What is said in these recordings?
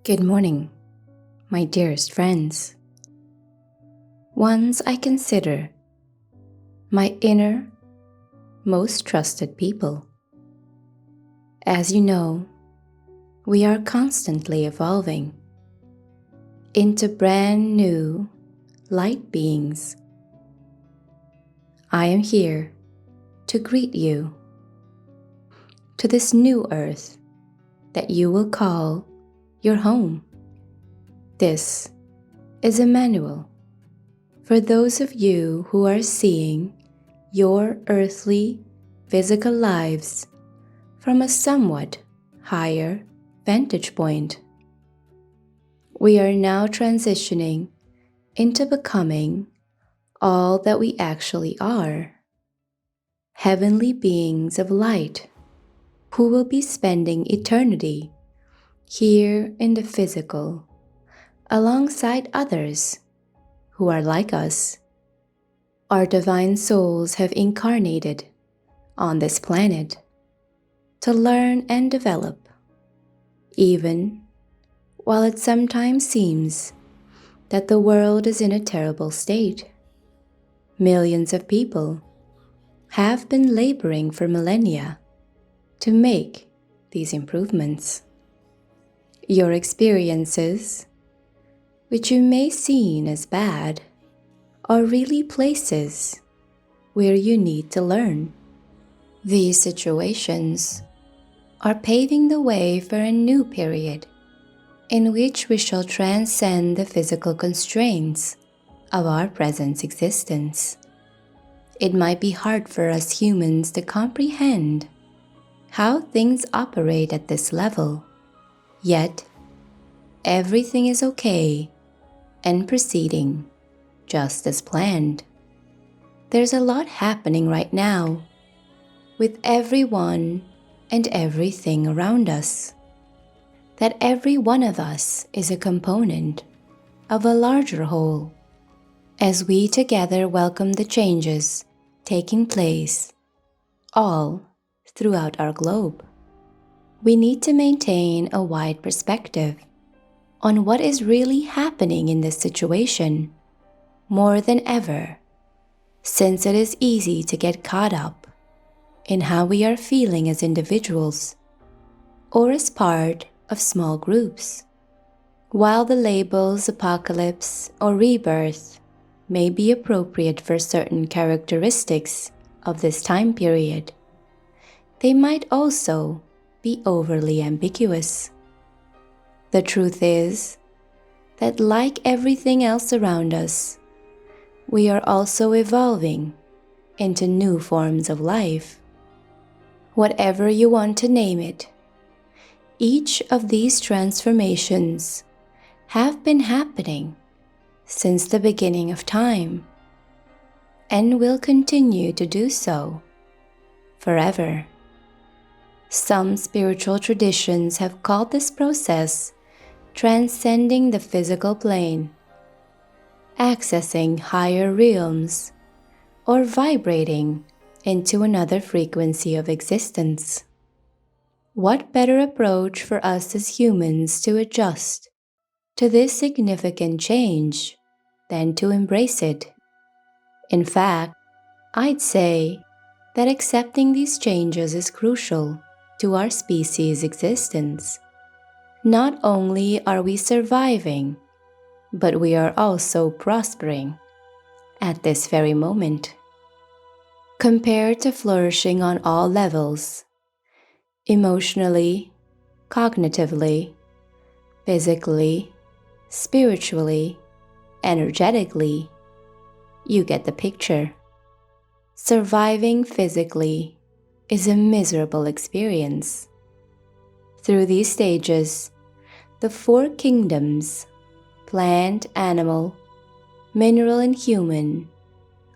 Good morning, my dearest friends, ones I consider my inner, most trusted people. As you know, we are constantly evolving into brand new light beings. I am here to greet you to this new earth that you will call your home. This is a manual for those of you who are seeing your earthly, physical lives from a somewhat higher vantage point. We are now transitioning into becoming all that we actually are, heavenly beings of light who will be spending eternity here in the physical, alongside others who are like us. Our divine souls have incarnated on this planet to learn and develop, even while it sometimes seems that the world is in a terrible state. Millions of people have been laboring for millennia to make these improvements. Your experiences, which you may see as bad, are really places where you need to learn. These situations are paving the way for a new period in which we shall transcend the physical constraints of our present existence. It might be hard for us humans to comprehend how things operate at this level. Yet, everything is okay and proceeding just as planned. There's a lot happening right now with everyone and everything around us. That every one of us is a component of a larger whole. As we together welcome the changes taking place all throughout our globe, we need to maintain a wide perspective on what is really happening in this situation more than ever, since it is easy to get caught up in how we are feeling as individuals or as part of small groups. While the labels apocalypse or rebirth may be appropriate for certain characteristics of this time period, they might also be overly ambiguous. The truth is that, like everything else around us, we are also evolving into new forms of life. Whatever you want to name it, each of these transformations have been happening since the beginning of time and will continue to do so forever. Some spiritual traditions have called this process transcending the physical plane, accessing higher realms, or vibrating into another frequency of existence. What better approach for us as humans to adjust to this significant change than to embrace it? In fact, I'd say that accepting these changes is crucial to our species' existence. Not only are we surviving, but we are also prospering at this very moment. Compared to flourishing on all levels, emotionally, cognitively, physically, spiritually, energetically, you get the picture. Surviving physically is a miserable experience. Through these stages, the four kingdoms, plant, animal, mineral, and human,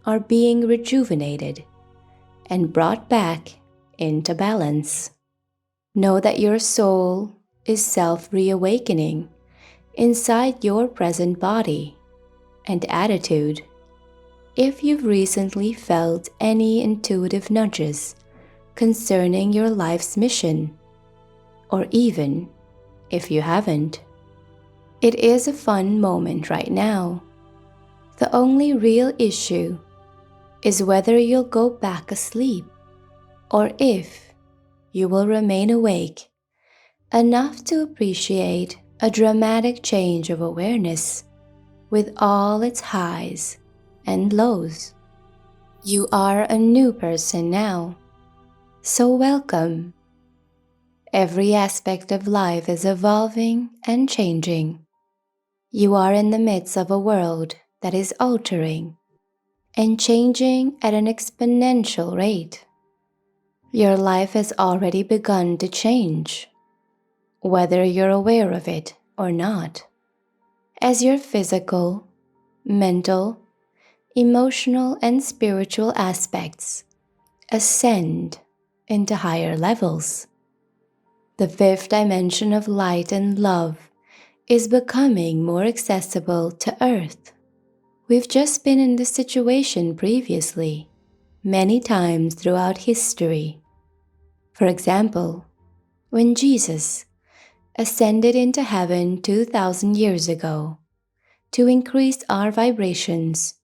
are being rejuvenated and brought back into balance. Know that your soul is self-reawakening inside your present body and attitude. If you've recently felt any intuitive nudges concerning your life's mission, or even if you haven't, It is a fun moment right now. The only real issue is whether you'll go back asleep or if you will remain awake enough to appreciate a dramatic change of awareness with all its highs and lows. You are a new person now, so welcome. Every aspect of life is evolving and changing. You are in the midst of a world that is altering and changing at an exponential rate. Your life has already begun to change, whether you're aware of it or not, as your physical, mental, emotional, and spiritual aspects ascend into higher levels. The fifth dimension of light and love is becoming more accessible to Earth. We've just been in this situation previously, many times throughout history. For example, when Jesus ascended into heaven 2,000 years ago to increase our vibrations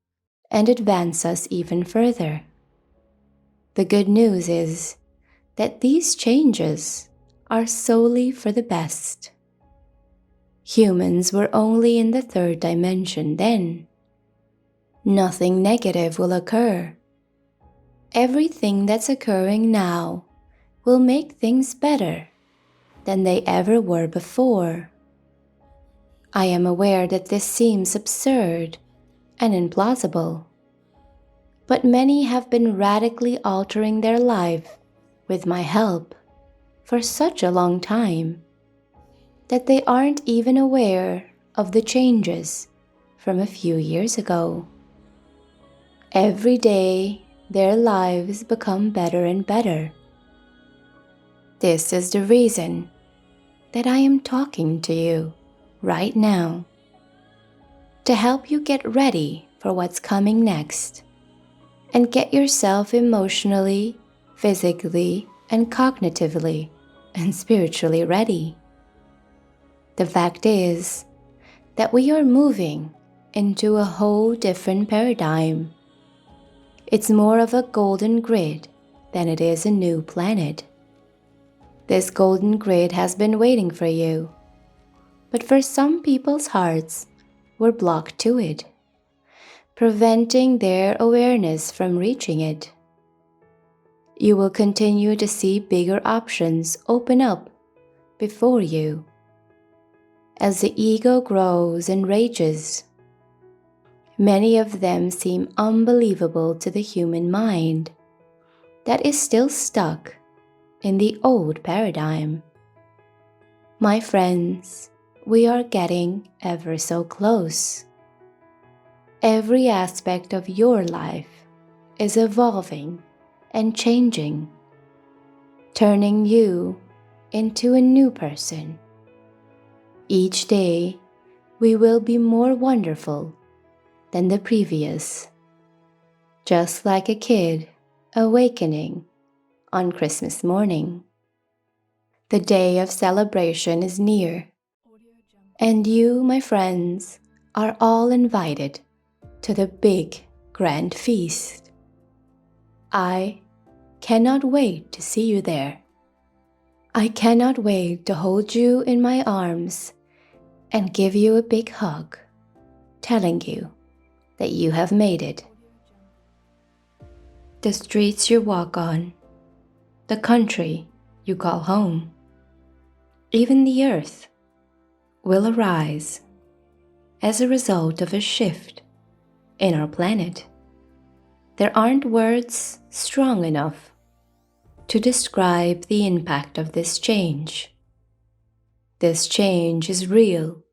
and advance us even further. The good news is that these changes are solely for the best. Humans were only in the third dimension then. Nothing negative will occur. Everything that's occurring now will make things better than they ever were before. I am aware that this seems absurd and implausible, but many have been radically altering their life with my help for such a long time that they aren't even aware of the changes from a few years ago. Every day, their lives become better and better. This is the reason that I am talking to you right now, to help you get ready for what's coming next and get yourself emotionally, physically, and cognitively and spiritually ready. The fact is that we are moving into a whole different paradigm. It's more of a golden grid than it is a new planet. This golden grid has been waiting for you, but for some people's hearts were blocked to it, preventing their awareness from reaching it. You will continue to see bigger options open up before you as the ego grows and rages. Many of them seem unbelievable to the human mind that is still stuck in the old paradigm. My friends, we are getting ever so close. Every aspect of your life is evolving and changing, turning you into a new person. Each day, we will be more wonderful than the previous, just like a kid awakening on Christmas morning. The day of celebration is near, and you, my friends, are all invited to the big grand feast. I cannot wait to see you there. I cannot wait to hold you in my arms and give you a big hug, telling you that you have made it. The streets you walk on, the country you call home, even the earth will arise as a result of a shift in our planet. There aren't words strong enough to describe the impact of this change. This change is real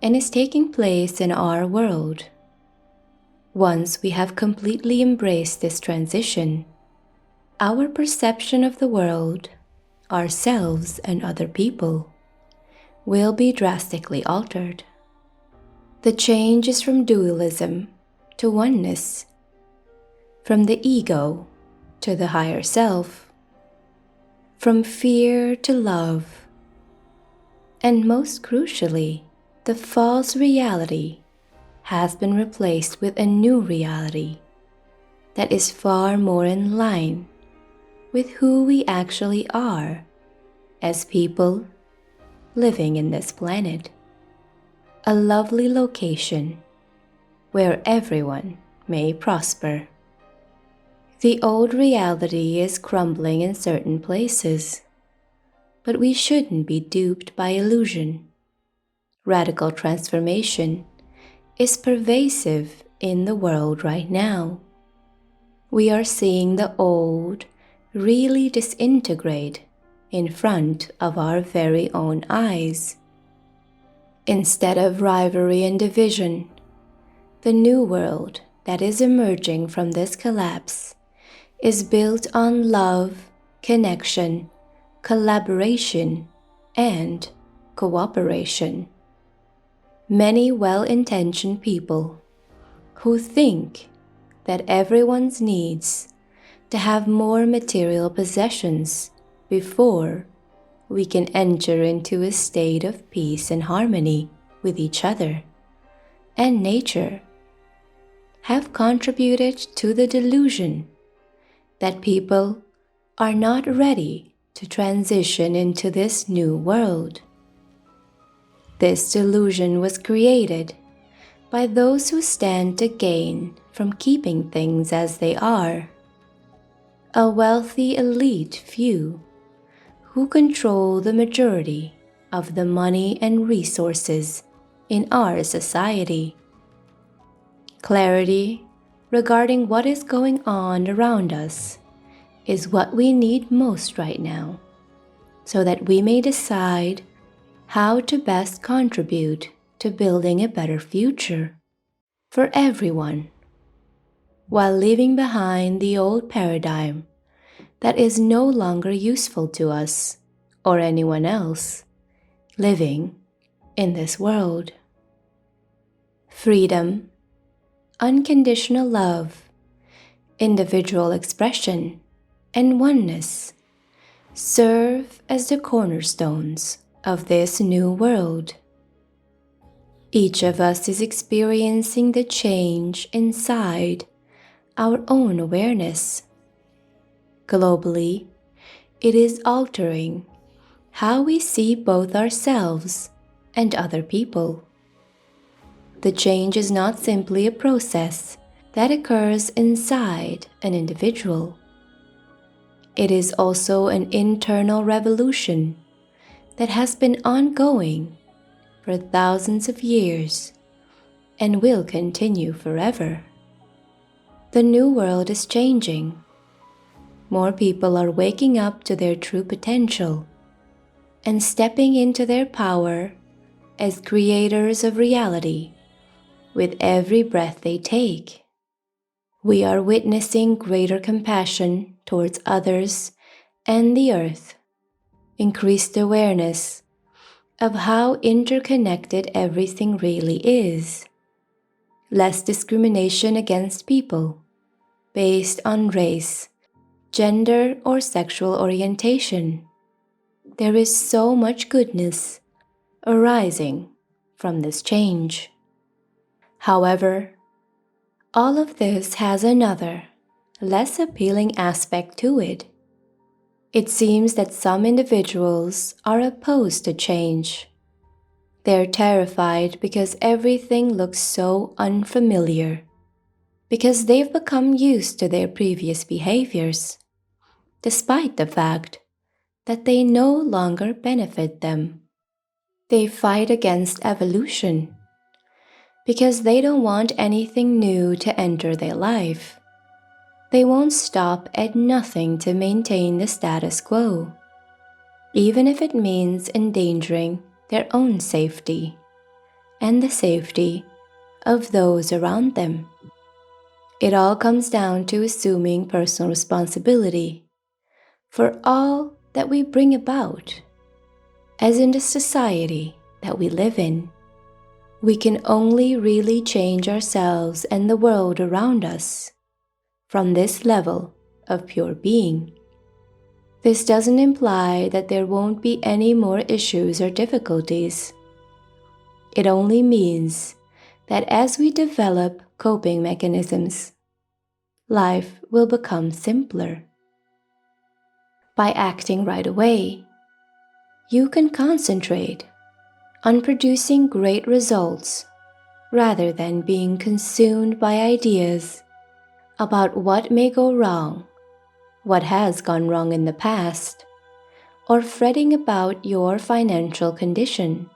and is taking place in our world. Once we have completely embraced this transition, our perception of the world, ourselves, and other people will be drastically altered. The change is from dualism to oneness, from the ego to the higher self, from fear to love, and most crucially, the the false reality has been replaced with a new reality that is far more in line with who we actually are as people living in this planet. A lovely location where everyone may prosper. The old reality is crumbling in certain places, but we shouldn't be duped by illusion. Radical transformation is pervasive in the world right now. We are seeing the old really disintegrate in front of our very own eyes. Instead of rivalry and division, the new world that is emerging from this collapse is built on love, connection, collaboration, and cooperation. Many well-intentioned people who think that everyone needs to have more material possessions before we can enter into a state of peace and harmony with each other and nature have contributed to the delusion that people are not ready to transition into this new world. This delusion was created by those who stand to gain from keeping things as they are. A wealthy elite few who control the majority of the money and resources in our society. Clarity regarding what is going on around us is what we need most right now, so that we may decide how to best contribute to building a better future for everyone, while leaving behind the old paradigm that is no longer useful to us or anyone else living in this world. Freedom, unconditional love, individual expression, and oneness serve as the cornerstones of this new world. Each of us is experiencing the change inside our own awareness. Globally, it is altering how we see both ourselves and other people. The change is not simply a process that occurs inside an individual. It is also an internal revolution that has been ongoing for thousands of years and will continue forever. The new world is changing. More people are waking up to their true potential and stepping into their power as creators of reality with every breath they take. We are witnessing greater compassion towards others and the earth, increased awareness of how interconnected everything really is, less discrimination against people based on race, gender, or sexual orientation. There is so much goodness arising from this change. However, all of this has another, less appealing aspect to it. It seems that some individuals are opposed to change. They're terrified because everything looks so unfamiliar, because they've become used to their previous behaviors, despite the fact that they no longer benefit them. They fight against evolution because they don't want anything new to enter their life. They won't stop at nothing to maintain the status quo, even if it means endangering their own safety and the safety of those around them. It all comes down to assuming personal responsibility for all that we bring about, as in the society that we live in. We can only really change ourselves and the world around us from this level of pure being. This doesn't imply that there won't be any more issues or difficulties. It only means that as we develop coping mechanisms, life will become simpler. By acting right away, you can concentrate on producing great results rather than being consumed by ideas about what may go wrong, what has gone wrong in the past, or fretting about your financial condition.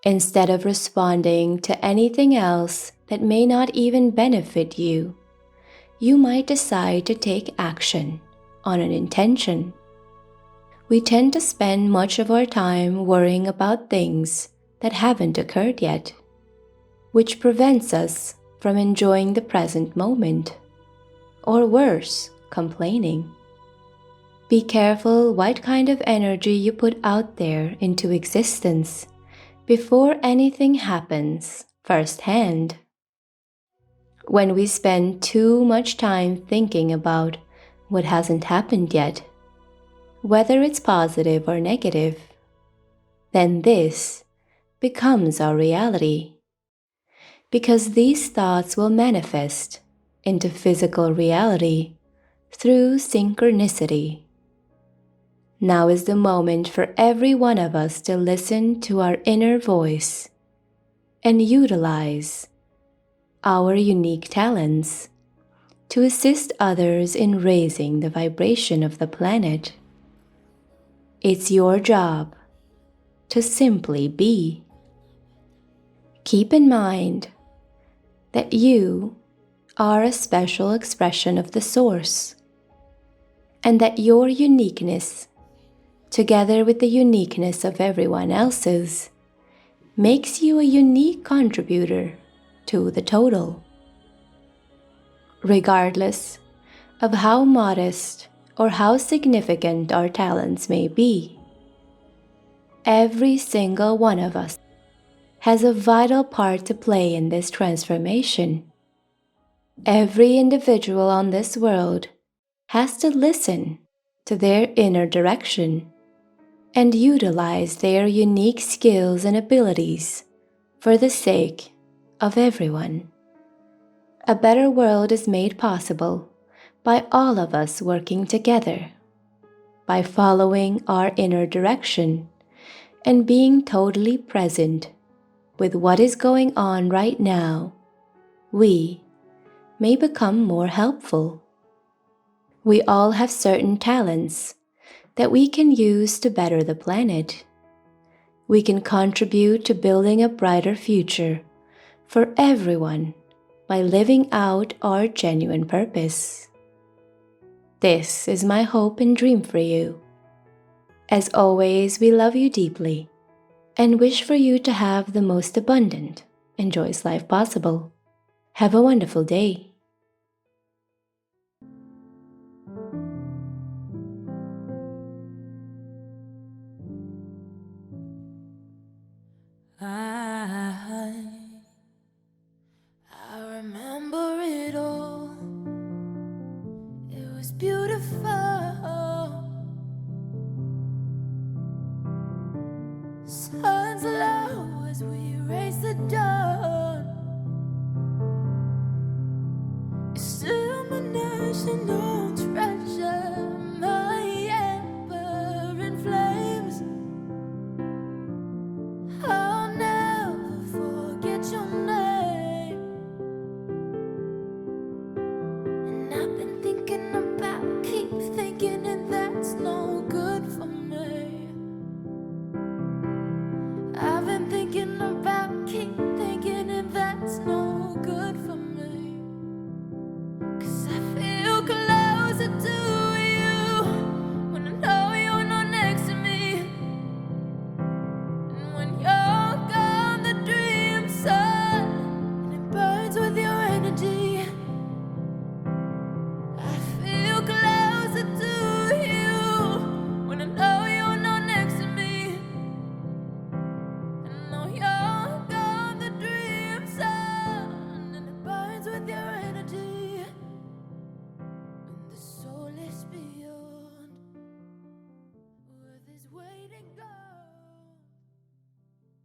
Instead of responding to anything else that may not even benefit you, you might decide to take action on an intention. We tend to spend much of our time worrying about things that haven't occurred yet, which prevents us from enjoying the present moment, or worse, complaining. Be careful what kind of energy you put out there into existence before anything happens firsthand. When we spend too much time thinking about what hasn't happened yet, whether it's positive or negative, then this becomes our reality, because these thoughts will manifest into physical reality through synchronicity. Now is the moment for every one of us to listen to our inner voice and utilize our unique talents to assist others in raising the vibration of the planet. It's your job to simply be. Keep in mind that you are a special expression of the Source, and that your uniqueness, together with the uniqueness of everyone else's, makes you a unique contributor to the total. Regardless of how modest or how significant our talents may be, every single one of us has a vital part to play in this transformation. Every individual on this world has to listen to their inner direction and utilize their unique skills and abilities for the sake of everyone. A better world is made possible by all of us working together, by following our inner direction and being totally present with what is going on right now. We may become more helpful. We all have certain talents that we can use to better the planet. We can contribute to building a brighter future for everyone by living out our genuine purpose. This is my hope and dream for you. As always, we love you deeply and wish for you to have the most abundant and joyous life possible. Have a wonderful day. I remember it all. It was beautiful. Sun's low as we raise the dawn. It's still my national treasure, my ember in flames. I'll never forget your name. And I've been thinking